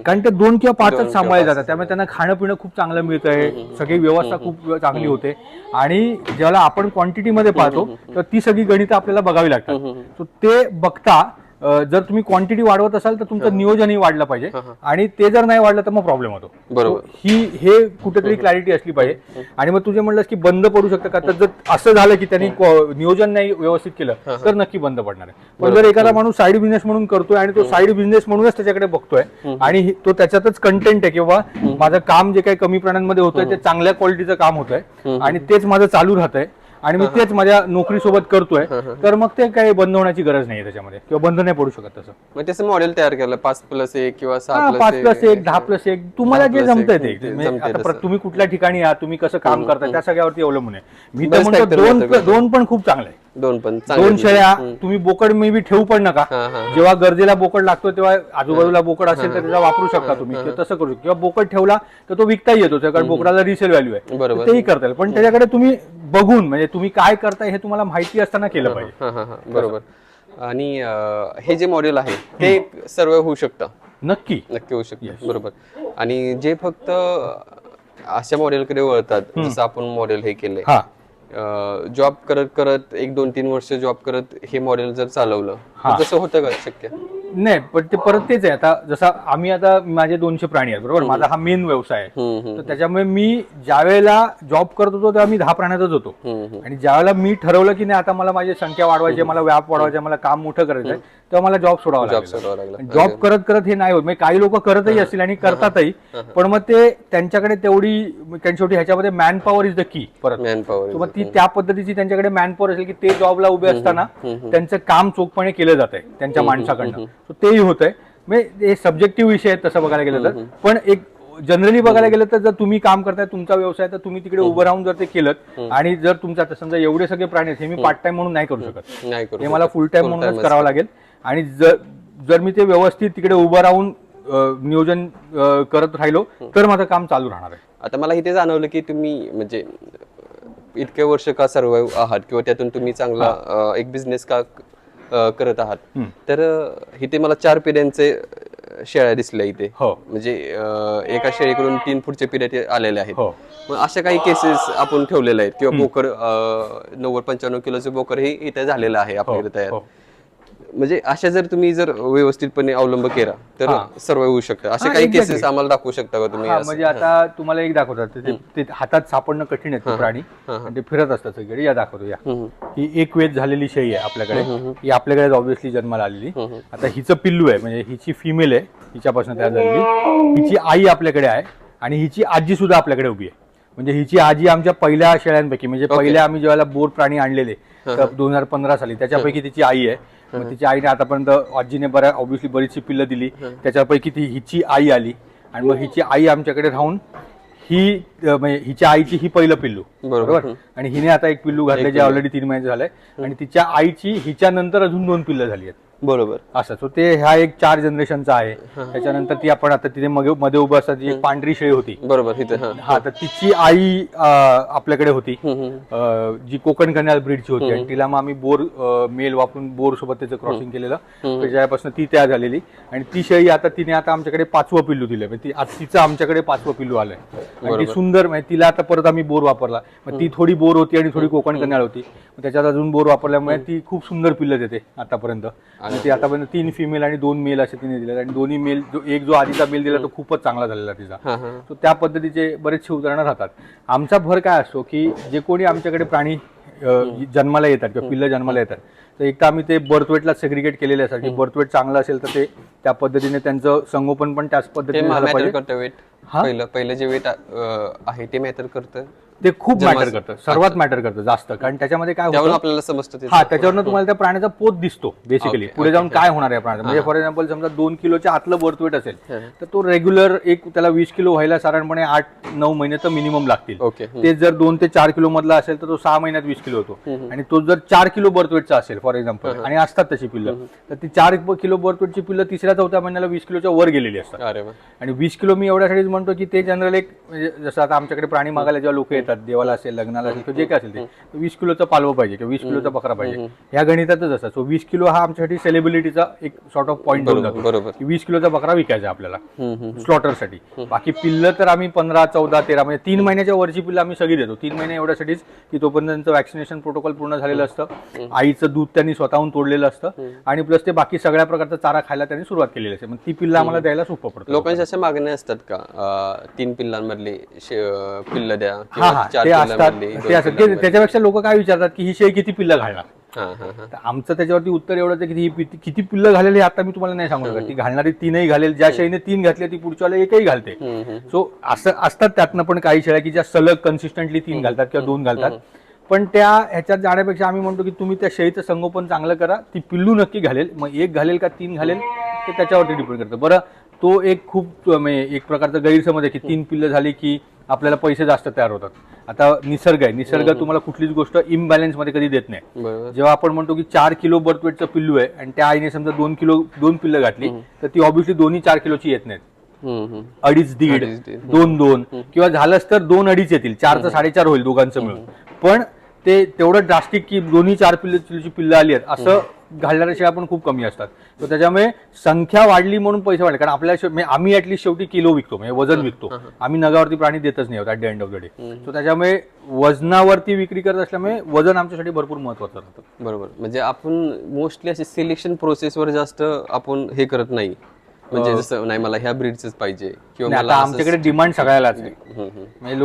कारण ते 2 किंवा 5च सांभाळले जातात. त्यामुळे त्यांना खाणं पिणं खूप चांगलं मिळतंय, सगळी व्यवस्था खूप चांगली होते, आणि ज्याला आपण क्वांटिटीमध्ये पाहतो तर ती सगळी गणितं आपल्याला बघावी लागतात. सो ते बघता जर तुम्ही क्वांटिटी वाढवत असाल तर तुमचं नियोजनही वाढलं पाहिजे, आणि ते जर नाही वाढलं तर मग प्रॉब्लेम होतो. बरोबर. हे कुठेतरी क्लॅरिटी असली पाहिजे. आणि मग तुझे म्हणलंस की बंद पडू शकतं का, तर जर असं झालं की त्यांनी नियोजन नाही व्यवस्थित केलं तर नक्की बंद पडणार आहे. पण जर एखादा माणूस साईड बिझनेस म्हणून करतोय आणि तो साईड बिझनेस म्हणूनच त्याच्याकडे बघतोय आणि तो त्याच्यातच कंटेंट आहे किंवा माझं काम जे काही कमी प्राण्यांमध्ये होतंय ते चांगल्या क्वालिटीचं काम होतंय आणि तेच माझं चालू राहतंय आणि मी तेच माझ्या नोकरी सोबत करतोय, तर मग ते काही बंद होण्याची गरज नाहीये त्याच्यामध्ये, किंवा बंद नाही पडू शकत तसं. मग त्याचं मॉडेल तयार केलं 5+1 किंवा 6+1, 5+1, 10+1, तुम्हाला जे जमतंय ते. तुम्ही कुठल्या ठिकाणी आहात, तुम्ही कसं काम करताय त्या सगळ्यावरती अवलंबून आहे. मी तर म्हणतो दोन पण खूप चांगलं आहे. 2 शेळ्या तुम्ही बोकड मे बी ठेवू पण नका, जेव्हा गरजेला बोकड लागतो तेव्हा आजूबाजूला बोकड असेल तर त्याचा वापरू शकता तुम्ही, किंवा तसं करू शकता. किंवा बोकड ठेवला तर तो विकता येतो, कारण बोकडाला रिसेल व्हॅल्यू आहे, तेही करता येईल. पण त्याच्याकडे तुम्ही बघून, म्हणजे तुम्ही काय करताय हे तुम्हाला माहिती असताना केलं पाहिजे. बरोबर. आणि हे जे मॉड्यूल आहे ते सर्व होऊ शकतं. नक्की होऊ शकतं. बरोबर. आणि जे फक्त अशा मॉडेलकडे वळतात जसं आपण मॉडेल हे केलंय, हा जॉब करत करत 1-2-3 वर्ष जॉब करत हे मॉडेल जर चालवलं तर तसं होतं का शक्य? नाही, पण ते परत तेच आहे. आता जसा आम्ही आता माझे 200 प्राणी आहेत बरोबर, माझा हा मेन व्यवसाय आहे. तर त्याच्यामुळे मी ज्या वेळेला जॉब करत होतो तेव्हा मी 10 प्राण्यातच होतो. आणि ज्यावेळेला मी ठरवलं की नाही आता मला माझी संख्या वाढवायची, मला व्याप वाढवायचा, मला काम मोठं करायचं आहे, तेव्हा मला जॉब सोडावा लागला. जॉब करत करत हे नाही होत. म्हणजे काही लोक करतही असतील आणि करतातही, पण मग ते त्यांच्याकडे तेवढी शेवटी ह्याच्यामध्ये man power is the key. परत मग ती त्या पद्धतीची त्यांच्याकडे मॅन पॉवर असेल की ते जॉबला उभे असताना त्यांचं काम चोखपणे केलं जात आहे त्यांच्या माणसाकडनं. तेही होत आहे. म्हणजे हे सब्जेक्टिव्ह विषय आहेत तसं बघायला गेलं तर. पण एक जनरली बघायला गेलं तर जर तुम्ही काम करताय, तुमचा व्यवसाय, तर तुम्ही तिकडे उभं राहून जर ते केलं आणि जर तुमचा समजा एवढे सगळे प्राणी आहेत, हे मी पार्ट टाइम म्हणून नाही करू शकत, हे मला फुल टाइम म्हणूनच करावं लागेल. आणि जर मी ते व्यवस्थित तिकडे उभं राहून नियोजन करत राहिलो तर माझं काम चालू राहणार आहे. आता मला इथे जाणवलं की तुम्ही म्हणजे इतके वर्ष का सर्व्हाइव्ह आहात किंवा त्यातून तुम्ही चांगला एक बिझनेस का करत आहात, तर इथे मला 4 पिढ्यांचे शेळ्या दिसल्या इथे. म्हणजे एका शेळीकडून 3 पुढच्या पिढ्या आलेल्या आहेत. मग अशा काही केसेस आपण ठेवलेल्या आहेत किंवा बोकर 90-95 किलोचे बोकर हे इथे झालेलं आहे आपल्याकडे तयार. म्हणजे अशा जर तुम्ही जर व्यवस्थितपणे अवलंब केला तर सर्व होऊ शकतं. असे काही केसेस आम्हाला दाखवू शकता का तुम्ही? म्हणजे आता तुम्हाला एक दाखवतात, ते हातात सापडणं कठीण आहे ते प्राणी, ते फिरत असतात सगळीकडे. या दाखवतो, या ही एक वेद झालेली शेळी आहे आपल्याकडे. ही आपल्याकडे ऑब्व्हियसली जन्माला आलेली. आता हिचं पिल्लू आहे, म्हणजे हिची फिमेल आहे, हिच्यापासून तयार झालेली. हिची आई आपल्याकडे आहे आणि हिची आजी सुद्धा आपल्याकडे उभी आहे. म्हणजे हिची आजी आमच्या पहिल्या शेळ्यांपैकी, म्हणजे पहिल्या आम्ही जेव्हा बोर प्राणी आणलेले 2015 साली, त्याच्यापैकी तिची आई आहे. मग तिच्या आईने आतापर्यंत आजीने ऑब्व्हियसली बरीचशी पिल्लं दिली, त्याच्यापैकी ती हिची आई आली. आणि मग हिची आई आमच्याकडे राहून ही म्हणजे हिच्या आईची ही पहिलं पिल्लू बरोबर. आणि हिने आता एक पिल्लू घातलं जे ऑलरेडी 3 महिने झालंय. आणि तिच्या आईची हिच्या नंतर अजून 2 पिल्लं झाली आहेत बरोबर. असं. सो ते ह्या एक 4 जनरेशनचा आहे. त्याच्यानंतर ती आपण आता तिथे मध्ये उभं असतात एक पांढरी शेळी होती बरोबर. हा, तर तिची आई आपल्याकडे होती, जी कोकण कन्याल ब्रीडची होती. आणि तिला मग आम्ही बोर मेल वापरून बोर सोबत त्याचं क्रॉसिंग केलेलं, त्याच्यापासून ती तयार झालेली. आणि ती शेळी आता तिने आता आमच्याकडे 5वं पिल्लू दिलंय. म्हणजे तिचं आमच्याकडे 5वं पिल्लू आलंय. आणि ती सुंदर, म्हणजे तिला आता परत आम्ही बोर वापरला. मग ती थोडी बोर होती आणि थोडी कोकण कन्याल होती. त्याच्यात अजून बोर वापरल्यामुळे ती खूप सुंदर पिल्लं देते आतापर्यंत. आणि ती आतापर्यंत 3 फिमेल आणि 2 मेल असे तिने दिले. आणि दोन्ही मेल, जो आधीचा मेल दिला तो खूपच चांगला झालेला तिचा. तो त्या पद्धतीचे बरेचसे उदाहरणं राहतात. आमचा भर काय असतो की जे कोणी आमच्याकडे प्राणी जन्माला येतात किंवा पिल्लं जन्माला येतात, तर एक तर आम्ही ते बर्थ वेटला सेग्रिगेट केलेले असतात की बर्थ वेट चांगलं असेल तर ते त्या पद्धतीने त्यांचं संगोपन पण त्याच पद्धतीने झालं पाहिजे. पहिलं जे वेट आहे ते मॅटर करतं, ते खूप मॅटर करतं, सर्वात मॅटर करतं जास्त. कारण त्याच्यामध्ये काय होतं आपल्याला समजतं, त्याच्यावरनं तुम्हाला त्या प्राण्याचा पोत दिसतो बेसिकली. पुढे जाऊन काय होणार आहे प्राण्याचं. म्हणजे फॉर एक्झाम्पल समजा 2 किलोच्या आतलं बर्थ वेट असेल तर तो रेग्युलर त्याला 20 किलो व्हायला साधारणपणे 8-9 महिने तर मिनिमम लागतील. ते जर 2 ते 4 किलो मधला असेल तर तो 6 महिन्यात 20 किलो होतो. आणि तो जर 4 किलो बर्थ वेटचा असेल फॉर एक्झाम्पल, आणि असतात तशी पिल्लं, तर ती 4 किलो बर्थ वेटची पिल्लं 3-4 महिन्याला 20 किलोच्या वर गेलेली असतात. आणि 20 किलो मी एवढ्यासाठीच म्हणतो की ते जनरल एक, म्हणजे जसं आता आमच्याकडे प्राणी मागायला जेव्हा लोक येतात, देवाला असेल, लग्नाला असेल, जे काय असेल ते 20 किलोचं पालवं पाहिजे किंवा 20 किलोचा बकरा पाहिजे, ह्या गणितातच असतात. सो 20 किलो हा आमच्यासाठी सेलिब्रिटीचा एक सॉर्ट ऑफ पॉईंट होऊन जातो की 20 किलोचा बकरा विकायचा आपल्याला स्लॉटरसाठी. बाकी पिल्लं तर आम्ही 15, 14, 13 म्हणजे 3 महिन्याच्या वरची पिल्लं आम्ही सगळी देतो. 3 महिने एवढ्यासाठीच की तोपर्यंत त्यांचं वॅक्सिनेशन प्रोटोकॉल पूर्ण झालेलं असतं, आईचं दूध त्यांनी स्वतःहून तोडलेलं असतं, आणि प्लस ते बाकी सगळ्या प्रकारचा चारा खायला त्यांनी सुरुवात केलेली असते. मग ती पिल्लं आम्हाला द्यायला सोपं पडतं. लोकांच्या अशा मागण्या असतात का 3 पिल्लांमधली पिल्लं द्या, ते असतात. त्याच्यापेक्षा लोक काय विचारतात की ही शेळी किती पिल्लं घालणार. तर आमचं त्याच्यावरती उत्तर एवढंच आहे की ही किती पिल्लं घालेल हे आता मी तुम्हाला नाही सांगू शकत. ती घालणारी 3ही घालेल, ज्या शेळीने 3 घातल्या ती पुढच्या 1ही घालते. सो असं असतात त्यातनं पण काही शेळ्या की ज्या सलग कन्सिस्टंटली 3 घालतात किंवा 2 घालतात. पण त्या ह्याच्यात जाण्यापेक्षा आम्ही म्हणतो की तुम्ही त्या शेळीचं संगोपन चांगलं करा, ती पिल्लू नक्की घालेल. मग 1 घालेल का 3 घालेल ते त्याच्यावरती डिपेंड करतं. बरं, तो एक खूप एक प्रकारचा गैरसमज आहे की 3 पिल्लं झाली की आपल्याला पैसे जास्त तयार होतात. आता निसर्ग आहे, निसर्ग तुम्हाला कुठलीच गोष्ट इम्बॅलन्स मध्ये कधी देत नाही. जेव्हा आपण म्हणतो की 4 किलो बर्थ वेटचं पिल्लू आहे आणि त्या आईने समजा 2 पिल्लं घातली, तर ती ऑब्व्हियसली दोन्ही 4 किलोची येत नाहीत. 2.5, 2 किंवा झालंच तर 2-2.5 येतील. 4चं 4.5 होईल दोघांचं मिळून. पण ते तेवढं ड्रास्टिक की दोन्ही 4 किलोची पिल्लं आली आहेत असं घालणाऱ्या शेळ्या पण खूप कमी असतात. तर त्याच्यामुळे संख्या वाढली म्हणून पैसे वाढले, कारण म्हणजे आम्ही ऍटलीस्ट शेवटी किलो विकतो, म्हणजे वजन विकतो. आम्ही नगावरती प्राणी देतच नाही आहोत at the end of the day. तर त्याच्यामुळे वजनावरती विक्री करत असल्यामुळे वजन आमच्यासाठी भरपूर महत्वाचं राहतं. बरोबर. म्हणजे आपण मोस्टली अशी सिलेक्शन प्रोसेसवर जास्त आपण हे करत नाही, म्हणजे जसं नाही मला ह्या ब्रीडच पाहिजे किंवा आणि मला आता असंच- आमच्याकडे डिमांड सगळ्यालाच आहे. म्हणजे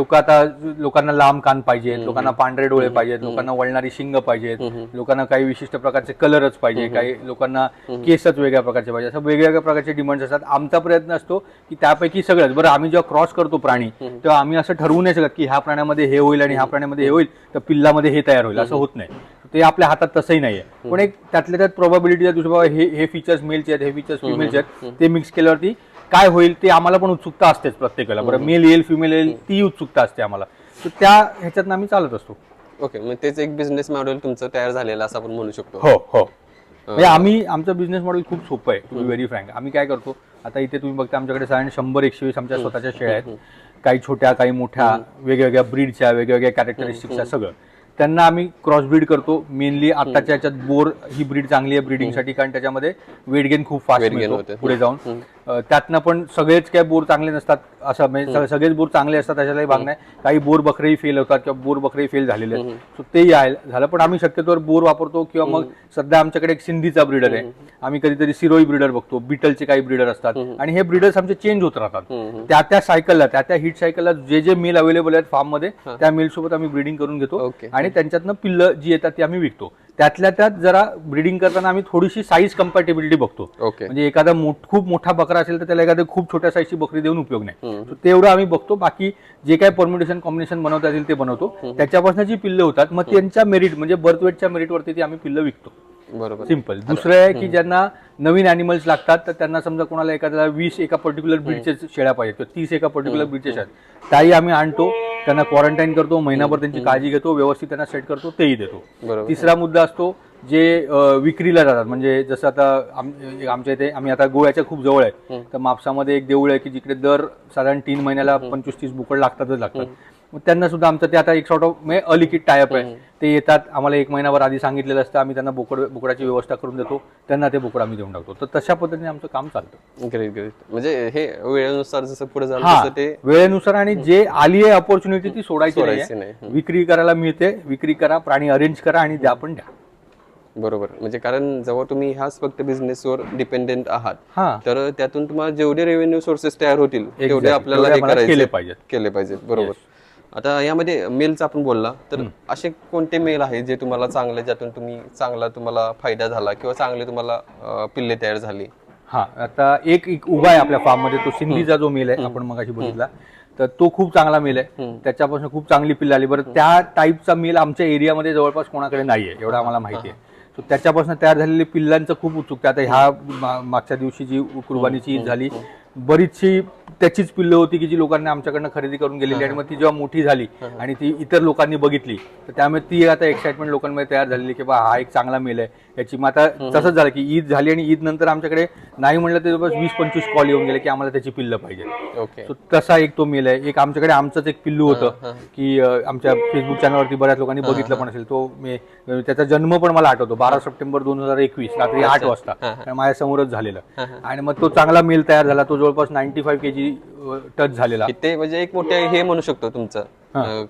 लोकांना लांब कान पाहिजेत, लोकांना पांढरे डोळे पाहिजेत, लोकांना वळणारी शिंग पाहिजेत, लोकांना काही विशिष्ट प्रकारचे कलरच पाहिजे, काही लोकांना केसच वेगळ्या प्रकारचे पाहिजे, असं वेगवेगळ्या प्रकारचे डिमांड्स असतात. आमचा प्रयत्न असतो की त्यापैकी सगळंच बरं. आम्ही जेव्हा क्रॉस करतो प्राणी तेव्हा आम्ही असं ठरवू नाही शकत की ह्या प्राण्यामध्ये हे होईल आणि ह्या प्राण्यामध्ये हे होईल तर पिल्लामध्ये हे तयार होईल, असं होत नाही. ते आपल्या हातात तसंही नाहीये. पण एक त्यातल्या त्यात प्रोबॅबिलिटी दुसरं हे फीचर्स मेलचे आहेत, हे फीचर्स फिमेलचे आहेत, ते मिक्स केल्यावरती काय होईल ते आम्हाला पण उत्सुकता असतेच प्रत्येकाला. बरं मेल येईल फिमेल येईल ती उत्सुकता असते आम्हाला. तर त्या ह्याच्यातनं आम्ही चालत असतो. ओके, मग तेच एक बिझनेस मॉडेल तुमचं तयार झालेलं असं आपण म्हणू शकतो. हो हो. म्हणजे आमचं बिझनेस मॉडेल खूप सोपं आहे, टू बी व्हेरी फ्रँक. आम्ही काय करतो, आता इथे तुम्ही बघता आमच्याकडे साधारण 100-120 आमच्या स्वतःच्या शेळ्या आहेत. काही छोट्या काही मोठ्या, वेगवेगळ्या ब्रीडच्या, वेगवेगळ्या कॅरेक्टरिस्टिक्सच्या सगळं. त्यांना आम्ही क्रॉस ब्रीड करतो. मेनली आताच्या याच्यात बोर ही ब्रीड चांगली आहे ब्रीडिंगसाठी, कारण त्याच्यामध्ये वेट गेन खूप फास्ट मिळतो पुढे जाऊन. त्यातनं पण सगळेच काय बोर चांगले नसतात असं, म्हणजे सगळेच बोर चांगले असतात त्याच्यालाही भाग नाही. काही बोर बकरेही फेल होतात किंवा बोर बकरेही फेल झालेले आहेत. सो तेही झालं. पण आम्ही शक्यतोवर बोर वापरतो किंवा मग सध्या आमच्याकडे एक सिंधीचा ब्रीडर आहे. आम्ही कधीतरी सिरोई ब्रीडर बघतो, बिटलचे काही ब्रीडर असतात आणि हे ब्रीडर्स आमचे चेंज होत राहतात. त्या सायकलला, त्या हिट सायकलला जे मेल अवेलेबल आहेत फार्म मध्ये त्या मेल सोबत आम्ही ब्रीडिंग करून घेतो आणि त्यांच्यातनं पिल्लं जी येतात ती आम्ही विकतो. त्यातल्या त्यात जरा ब्रीडिंग करताना आम्ही थोडीशी साईज कंपॅटेबिलिटी बघतो. म्हणजे एखादा खूप मोठा बकरा असेल तर त्याला एखाद्या खूप छोट्या साईजची बकरी देऊन उपयोग नाही. तेवढं आम्ही बघतो. बाकी जे काही परम्युटेशन कॉम्बिनेशन बनवता येईल ते बनवतो. त्याच्यापासून जी पिल्लं होतात मग त्यांच्या मेरिट म्हणजे बर्थ वेटच्या मेरिटवरती ती आम्ही पिल्लं विकतो. बरोबर. सिंपल. दुसरं आहे की ज्यांना नवीन अॅनिमल्स लागतात तर त्यांना समजा कोणाला एखाद्याला 20 एका पर्टिक्युलर ब्रीडचे शेळ्या पाहिजेत किंवा 30 एका पर्टिक्युलर ब्रीडचे शेळ्या, त्याही आम्ही आणतो, त्यांना क्वारंटाईन करतो, महिनाभर त्यांची काळजी घेतो, व्यवस्थित त्यांना सेट करतो, तेही देतो. तिसरा मुद्दा असतो जे विक्रीला जातात. म्हणजे जसं आता आमच्या इथे आम्ही आता गोव्याच्या खूप जवळ आहे, तर मापसामध्ये एक देऊळ आहे की जिकडे दर साधारण 3 महिन्याला 25-30 बोकड लागतात. मग त्यांना सुद्धा आमचं ते आता एक सॉर्ट ऑफ अलिखित टायअप आहे. ते येतात, आम्हाला 1 महिनाभर आधी सांगितलेलं असतं, आम्ही त्यांना बोकडाची व्यवस्था करून देतो, त्यांना ते बोकड आम्ही देऊन टाकतो. तर तशा पद्धतीने आमचं काम चालतं. Great great. म्हणजे हे वेळेनुसार जसं पुढे झालं तसं ते वेळेनुसार, आणि जे आली आहे ऑपॉर्च्युनिटी ती सोडायची नाही. विक्री करायला मिळते, विक्री करा, प्राणी अरेंज करा आणि द्या पण द्या. बरोबर. म्हणजे कारण जेव्हा तुम्ही ह्याच फक्त बिझनेसवर डिपेंडेंट आहात तर त्यातून तुम्हाला जेवढे रेव्हेन्यू सोर्सेस तयार होतील तेवढे आपल्याला केले पाहिजेत. बरोबर. आता यामध्ये मेलचा आपण बोलला तर असे कोणते मेल आहेत जे तुम्हाला चांगले, ज्यातून तुम्हाला फायदा झाला किंवा चांगले तुम्हाला पिल्ले तयार झाली? आता एक उभा आहे आपल्या फार्म मध्ये, तो सिंधीचा जो मेल आहे आपण मगाशी बघितला, तर तो खूप चांगला मेल आहे. त्याच्यापासून खूप चांगली पिल्लं आली. बरं, त्या टाईपचा मेल आमच्या एरियामध्ये जवळपास कोणाकडे नाहीये एवढं आम्हाला माहिती आहे. सो त्याच्यापासून तयार झालेली पिल्लांचं खूप उत्सुकता. आता ह्या मागच्या दिवशी जी कुर्बानीची ईद झाली, बरीचशी त्याचीच पिल्लं होती की जी लोकांनी आमच्याकडनं खरेदी करून गेलेली, आणि मग ती जेव्हा मोठी झाली आणि ती इतर लोकांनी बघितली तर त्यामुळे ती आता एक्साइटमेंट लोकांमध्ये तयार झालेली की बा हा एक चांगला मेल आहे याची. मग आता तसंच झालं की ईद झाली आणि ईद नंतर आमच्याकडे नाही म्हणलं तर बस 20-25 कॉल येऊन गेले की आम्हाला त्याची पिल्लं पाहिजे. सो तसा एक तो मेल आहे. एक आमच्याकडे आमचंच एक पिल्लू होतं की आमच्या फेसबुक चॅनलवरती बऱ्याच लोकांनी बघितलं पण असेल. तो त्याचा जन्म पण मला आठवतो, 12 सप्टेंबर 2021 रात्री 8 वाजता माझ्या समोरच झालेलं. आणि मग तो चांगला मेल तयार झाला. तो जवळपास 95 kg टच झालेला. ते म्हणजे एक मोठे हे म्हणू शकतो तुमचं,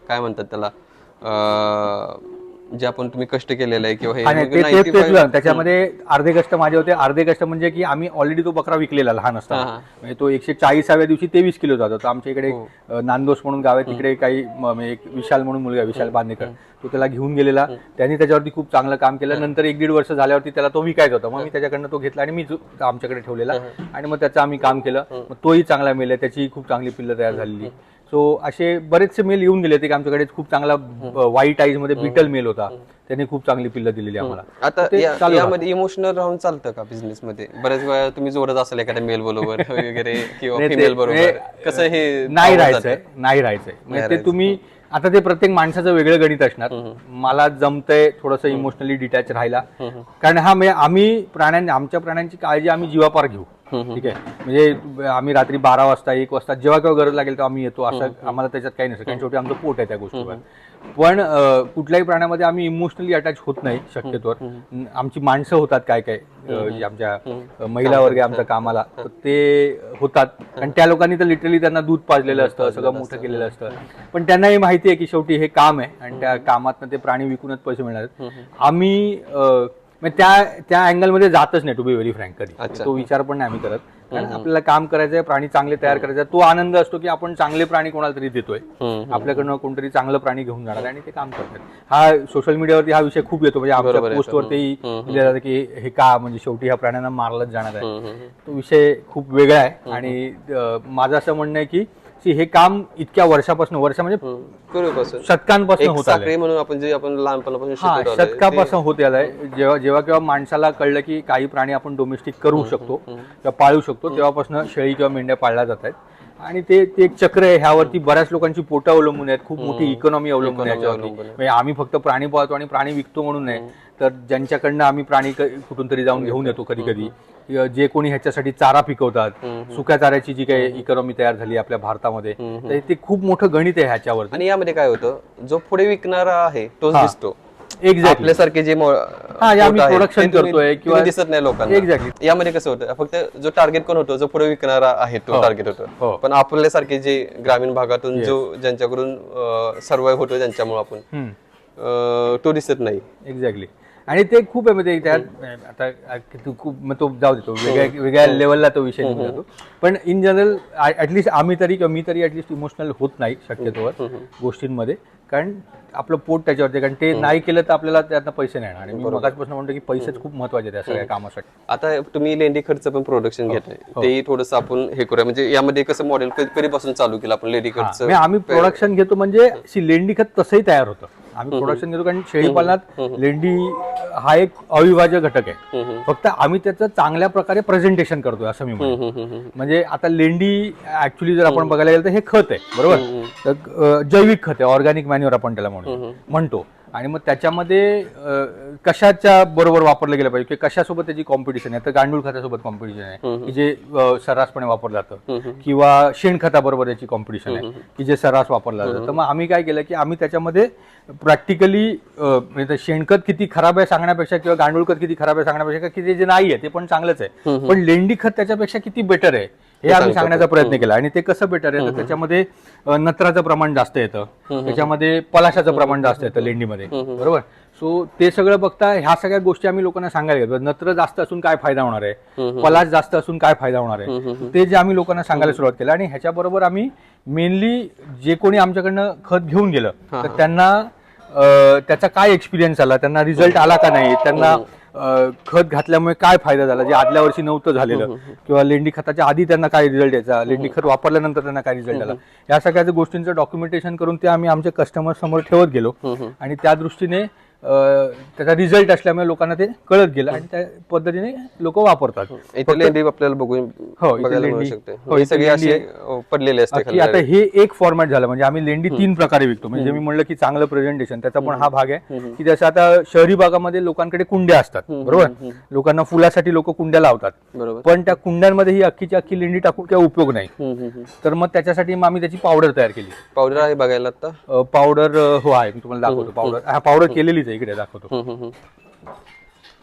काय म्हणतात त्याला, जे आपण तुम्ही कष्ट केलेलं आहे किंवा त्याच्यामध्ये अर्धे कष्ट माझे होते. अर्धे कष्ट म्हणजे की आम्ही ऑलरेडी तो बकरा विकलेला लहान असताना. म्हणजे तो 140व्या दिवशी 23 किलो जातो. तर आमच्या इकडे नांदोस म्हणून गाव आहे, तिकडे काही एक विशाल म्हणून मुलगा, विशाल बांदेकर, तो त्याला घेऊन गेलेला. त्यांनी त्याच्यावरती खूप चांगलं काम केलं. नंतर 1-1.5 वर्ष झाल्यावरती त्याला तो विकायचा होता. मग मी त्याच्याकडनं तो घेतला आणि मी आमच्याकडे ठेवलेला आणि मग त्याचं आम्ही काम केलं. मग तोही चांगला मेल आहे, त्याची खूप चांगली पिल्लं तयार झालेली. सो असे बरेचसे मेल येऊन गेले. ते आमच्याकडे खूप चांगला व्हाईट आईज मध्ये बिटल मेल होता, त्यांनी खूप चांगली पिल्लं दिलेली आम्हाला. आता यामध्ये इमोशनल राहून चालतं का बिझनेस मध्ये? बरेच वेळा तुम्ही जोरत असाल एखाद्या मेल बरोबर वगैरे किंवा फिमेल बरोबर, कसं हे नाही राहायचंय. म्हणजे ते तुम्ही आता ते प्रत्येक माणसाचं वेगळं गणित असणार. मला जमतंय थोडंसं इमोशनली डिटॅच राहायला, कारण आमच्या प्राण्यांची काळजी आम्ही जीवापार घेऊ. ठीक आहे. म्हणजे आम्ही रात्री 12 वाजता 1 वाजता जेव्हा केव्हा गरज लागेल तेव्हा आम्ही येतो, असं आम्हाला त्याच्यात काही नसतं, कारण शेवटी आमचं पोट आहे त्या गोष्टीवर. पण कुठल्याही प्राण्यामध्ये आम्ही इमोशनली अटॅच होत नाही शक्यतोवर. आमची माणसं होतात काय काय जे आमच्या महिला वर्ग आहे आमच्या कामाला, तर ते होतात, कारण त्या लोकांनी तर लिटरली त्यांना दूध पाजलेलं असतं, सगळं मोठं केलेलं असतं. पण त्यांनाही माहिती आहे की शेवटी हे काम आहे आणि त्या कामातनं ते प्राणी विकूनच पैसे मिळणार आहेत. आम्ही त्या अँगलमध्ये जातच नाही, टू बी व्हेरी फ्रँक. कधी तो विचार पण नाही आम्ही करत, कारण आपल्याला काम करायचंय, प्राणी चांगले तयार करायचे. तो आनंद असतो की आपण चांगले प्राणी कोणाला तरी देतोय, आपल्याकडनं कोणतरी चांगलं प्राणी घेऊन जाणार आणि ते काम करतात. हा सोशल मीडियावरती हा विषय खूप येतो, म्हणजे आमच्या पोस्टवरती लिहिलं जातं की हे का, म्हणजे शेवटी ह्या प्राण्यांना मारलंच जाणार आहे. तो विषय खूप वेगळा आहे. आणि माझं असं म्हणणं आहे की हे काम इतक्या वर्षापासून, म्हणजे शतकांपासून होत आलंय, म्हणून आपण जे आपण लहानपणापासून शतकापासून होत आलंय. जेव्हा केव्हा माणसाला कळलं की काही प्राणी आपण डोमेस्टिक करू शकतो किंवा पाळू शकतो, तेव्हापासून शेळी किंवा मेंढ्या पाळल्या जात आहेत. आणि ते एक चक्र आहे. ह्यावरती बऱ्याच लोकांची पोटं अवलंबून आहेत, खूप मोठी इकॉनॉमी अवलंबून आहे याच्यावरती. म्हणजे आम्ही फक्त प्राणी पाळतो आणि प्राणी विकतो म्हणून नाही, तर ज्यांच्याकडनं आम्ही प्राणी कुठून तरी जाऊन घेऊन येतो, कधी कधी जे कोणी ह्याच्यासाठी चारा पिकवतात, सुक्या चाऱ्याची जी काही इकॉनॉमी तयार झाली आपल्या भारतामध्ये, तर ते खूप मोठं गणित आहे ह्याच्यावर. आणि यामध्ये काय होतं, जो पुढे विकणारा आहे तोच दिसतो. एक्झॅक्टली आपल्यासारखे जे आम्ही प्रोडक्शन करतोय किंवा दिसत नाही लोकांना. एक्झॅक्टली. यामध्ये कसं होतं, फक्त जो टार्गेट कोण होतो, जो पुढे विकणारा आहे तो टार्गेट होतो. पण आपल्यासारखे जे ग्रामीण भागातून ज्यांच्याकडून सर्वाइव्ह होतो, ज्यांच्यामुळे आपण तो दिसत नाही. एक्झॅक्टली. आणि ते खूप आहे, म्हणजे त्यात आता खूप, मग तो जाऊ देतो, वेगळ्या लेवलला तो विषय निघून जातो. पण इन जनरल ऍटलिस्ट मी तरी ऍटलिस्ट इमोशनल होत नाही शक्यतोवर गोष्टींमध्ये, कारण आपलं पोट त्याच्यावरती, कारण ते नाही केलं तर आपल्याला त्यातनं पैसे नाही येणार. आणि मी मगाचपासून म्हणतो की पैसेच खूप महत्वाचे त्या सगळ्या कामासाठी. आता तुम्ही लेंडी खर्च पण प्रोडक्शन घेताय, ते थोडंसं आपण हे करूया. म्हणजे यामध्ये कसं मॉडेल कधीपासून चालू केलं आपण लेंडी खर्च? आम्ही प्रोडक्शन घेतो, म्हणजे लेंडी खत तसंही तयार होतं. आम्ही प्रोडक्शन घेतो कारण शेळीपालनात लेंडी हा एक अविभाज्य घटक आहे. फक्त आम्ही त्याचं चांगल्या प्रकारे प्रेझेंटेशन करतोय असं मी म्हणतो. म्हणजे आता लेंडी ऍक्च्युली जर आपण बघायला गेलं तर हे खत आहे, बरोबर. तर जैविक खत आहे, ऑर्गॅनिक मॅन्युअर आपण त्याला म्हणतो. आणि मग त्याच्यामध्ये कशाच्या बरोबर वापरलं गेलं पाहिजे, की कशासोबत त्याची कॉम्पिटिशन आहे. तर गांडूळ खतासोबत कॉम्पिटिशन आहे की जे सर्रासपणे वापरलं जातं, किंवा शेणखताबरोबर त्याची कॉम्पिटिशन आहे की जे सर्रास वापरलं जातं. तर मग आम्ही काय केलं की आम्ही त्याच्यामध्ये प्रॅक्टिकली म्हणजे शेणखत किती खराब आहे सांगण्यापेक्षा, किंवा गांडूळ खत किती खराब आहे सांगण्यापेक्षा, की ते जे नाही आहे ते पण चांगलंच आहे, पण लेंडी खत त्याच्यापेक्षा किती बेटर आहे हे आम्ही सांगण्याचा प्रयत्न केला. आणि ते कसं बेटर आहे, तर त्याच्यामध्ये नत्राचं प्रमाण जास्त येतं, त्याच्यामध्ये पलाशाचं प्रमाण जास्त येतं लेंडीमध्ये, बरोबर. सो ते सगळं बघता ह्या सगळ्या गोष्टी आम्ही लोकांना सांगायला गेलो. नत्र जास्त असून काय फायदा होणार आहे, पलाश जास्त असून काय फायदा होणार आहे, ते जे आम्ही लोकांना सांगायला सुरुवात केली. आणि ह्याच्याबरोबर आम्ही मेनली जे कोणी आमच्याकडनं खत घेऊन गेलं तर त्यांना त्याचा काय एक्सपिरियन्स आला, त्यांना रिझल्ट आला का नाही, त्यांना खत घातल्यामुळे काय फायदा झाला जे आदल्या वर्षी नव्हतं झालेलं, किंवा लेंडी खताच्या आधी त्यांना काय रिझल्ट यायचा, लेंडी खत वापरल्यानंतर त्यांना काय रिझल्ट आला, या सगळ्या गोष्टींचं डॉक्युमेंटेशन करून ते आम्ही आमच्या कस्टमर समोर ठेवत गेलो. आणि त्या दृष्टीने त्याचा रिझल्ट असल्यामुळे लोकांना ते कळत गेलं आणि त्या पद्धतीने लोक वापरतात. आपल्याला बघून पडलेले असते. आता हे एक फॉर्मॅट झालं, म्हणजे आम्ही लेंडी 3 प्रकारे विकतो. म्हणजे मी म्हणलं की चांगलं प्रेझेंटेशन, त्याचा पण हा भाग आहे की जसं आता शहरी भागामध्ये लोकांकडे कुंड्या असतात, बरोबर. लोकांना फुलासाठी लोक कुंड्या लावतात, पण त्या कुंड्यांमध्ये ही अख्खीची अख्खी लेंडी टाकून काही उपयोग नाही. तर मग त्याच्यासाठी आम्ही त्याची पावडर तयार केली. पावडर आहे बघायला आता? पावडर हो आहे, मी तुम्हाला दाखवतो. पावडर केलेलीच आहे, इकडे दाखवतो.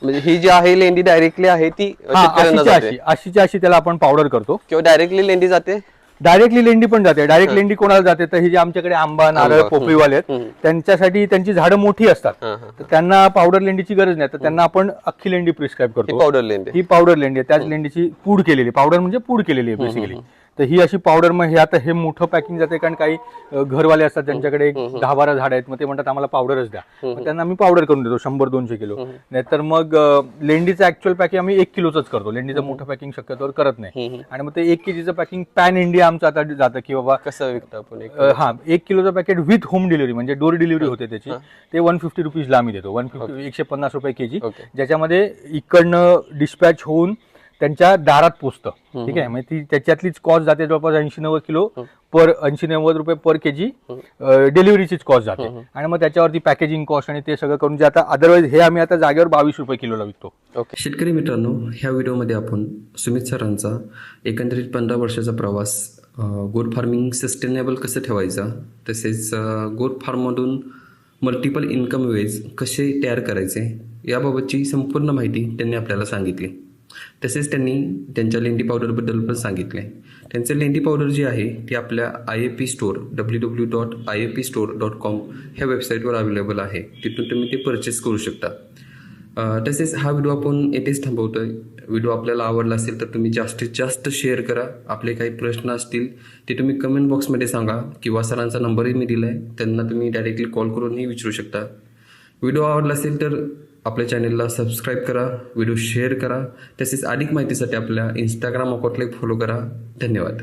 म्हणजे ही जी आहे लेंडी डायरेक्टली आहे ती अशीच्या अशी त्याला आपण पावडर करतो, किंवा डायरेक्टली लेंडी जाते. डायरेक्टली लेंडी पण जाते. डायरेक्ट लेंडी कोणाला जाते, तर हे जे आमच्याकडे आंबा, नारळ, पोपईवाले आहेत त्यांच्यासाठी, त्यांची झाडं मोठी असतात, तर त्यांना पावडर लेंडीची गरज नाही, तर त्यांना आपण अख्खी लेंडी प्रिस्क्राईब करतो. पावडर लेंडी, ही पावडर लेंडी आहे, त्याच लेंडीची पूड केलेली. पावडर म्हणजे पूड केलेली आहे बेसिकली. तर ही अशी पावडर, मग हे आता हे मोठं पॅकिंग जाते, कारण काही घरवाले असतात ज्यांच्याकडे 10-12 झाड आहेत, मग ते म्हणतात आम्हाला पावडरच द्या, मग त्यांना आम्ही पावडर करून देतो 100-200 किलो. नाहीतर मग लेंडीचं ऍक्च्युअल पॅकिंग आम्ही 1 किलोच करतो, लेंडीचं मोठं पॅकिंग शक्यतोवर करत नाही. आणि मग ते 1 kgचं पॅकिंग पॅन इंडिया आमचं आता जातं, की बाबा कसं विकतो आपण. 1 किलोचं पॅकेट विथ होम डिलिव्हरी, म्हणजे डोर डिलिव्हरी होते त्याची, ते 150 रुपीजला आम्ही देतो. 150 रुपये केजी, ज्याच्यामध्ये इकडनं डिस्पॅच होऊन त्यांच्या दारात पोचतं. ठीक आहे, म्हणजे ती त्याच्यातलीच कॉस्ट जाते जवळपास 80-90 किलो पर 80-90 रुपये पर केजी डिलिव्हरीचीच कॉस्ट जाते आणि मग त्याच्यावरती पॅकेजिंग कॉस्ट आणि ते सगळं करून जे आता अदरवाईज हे आम्ही आता जागेवर 22 रुपये किलोला विकतो. ओके. शेतकरी मित्रांनो, ह्या व्हिडिओमध्ये आपण सुमित सरांचा एकंदरीत 15 वर्षाचा प्रवास, गोट फार्मिंग सस्टेनेबल कसं ठेवायचं, तसेच गोट फार्ममधून मल्टिपल इन्कम वेज कसे तयार करायचे याबाबतची संपूर्ण माहिती त्यांनी आपल्याला सांगितली. तसेच त्यांनी त्यांच्या लेंडी पावडरबद्दल पण सांगितले. त्यांचं लेंडी पावडर जी आहे ती आपल्या IAP स्टोअर www.iapstore.com ह्या वेबसाईटवर अवेलेबल आहे. तिथून तुम्ही ते परचेस करू शकता. तसेच हा व्हिडिओ आपण येथेच थांबवतोय. व्हिडिओ आपल्याला आवडला असेल तर तुम्ही जास्तीत जास्त शेअर करा. आपले काही प्रश्न असतील ते तुम्ही कमेंट बॉक्समध्ये सांगा किंवा सरांचा नंबरही मी दिला आहे, त्यांना तुम्ही डायरेक्टली कॉल करूनही विचारू शकता. व्हिडिओ आवडला असेल तर आपल्या चॅनेलला सबस्क्राईब करा, व्हिडिओ शेअर करा. तसेच अधिक माहितीसाठी आपल्या इंस्टाग्राम अकाउंटला फॉलो करा. धन्यवाद.